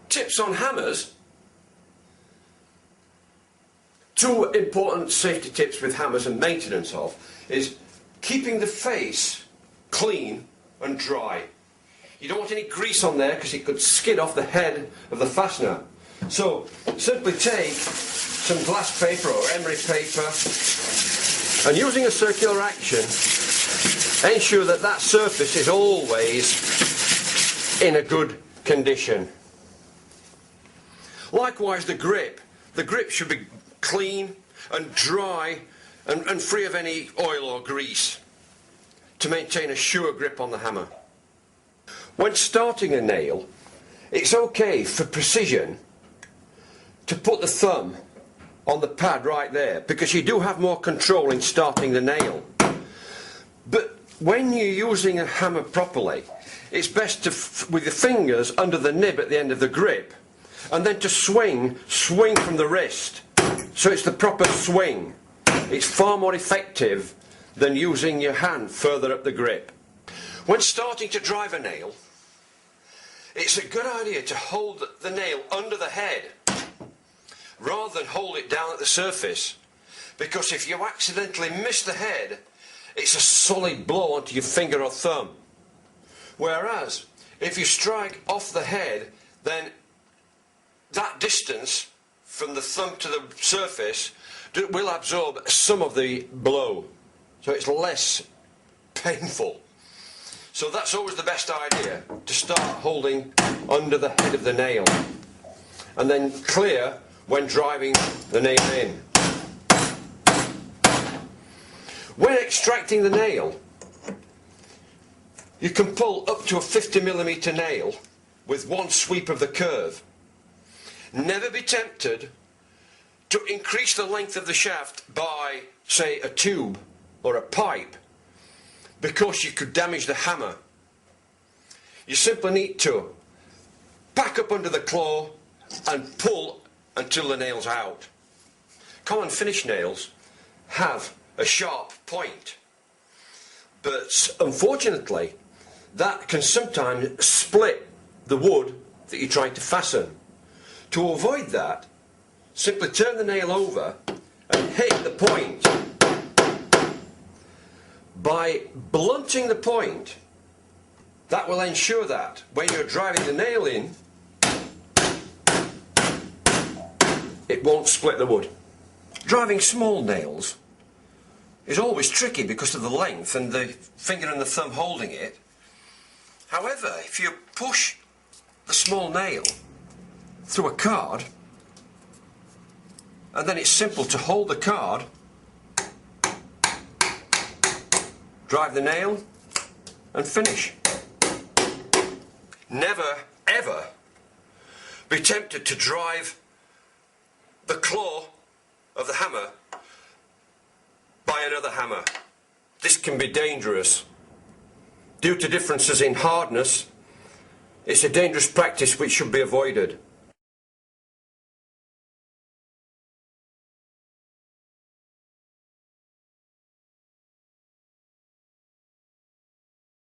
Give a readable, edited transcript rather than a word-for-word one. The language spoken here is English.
Tips on hammers. Two important safety tips with hammers and maintenance of is keeping the face clean and dry. You don't want any grease on there because it could skid off the head of the fastener. So simply take some glass paper or emery paper and using a circular action ensure that that surface is always in a good condition. Likewise the grip. The grip should be clean and dry and free of any oil or grease to maintain a sure grip on the hammer. When starting a nail, it's okay for precision to put the thumb on the pad right there because you do have more control in starting the nail. But when you're using a hammer properly, it's best to, with your fingers under the nib at the end of the grip, and then to swing from the wrist. So it's the proper swing. It's far more effective than using your hand further up the grip. When starting to drive a nail, it's a good idea to hold the nail under the head rather than hold it down at the surface, because if you accidentally miss the head, it's a solid blow onto your finger or thumb. Whereas if you strike off the head, then that distance from the thumb to the surface will absorb some of the blow, so it's less painful. So that's always the best idea, to start holding under the head of the nail and then clear when driving the nail in. When extracting the nail, you can pull up to a 50mm nail with one sweep of the curve. Never be tempted to increase the length of the shaft by, say, a tube or a pipe, because you could damage the hammer. You simply need to pack up under the claw and pull until the nail's out. Common finish nails have a sharp point, but unfortunately that can sometimes split the wood that you're trying to fasten. To avoid that, simply turn the nail over and hit the point. By blunting the point, that will ensure that when you're driving the nail in, it won't split the wood. Driving small nails is always tricky because of the length and the finger and the thumb holding it. However, if you push the small nail through a card, and then it's simple to hold the card, drive the nail and finish. Never ever be tempted to drive the claw of the hammer by another hammer. This can be dangerous. Due to differences in hardness, it's a dangerous practice which should be avoided.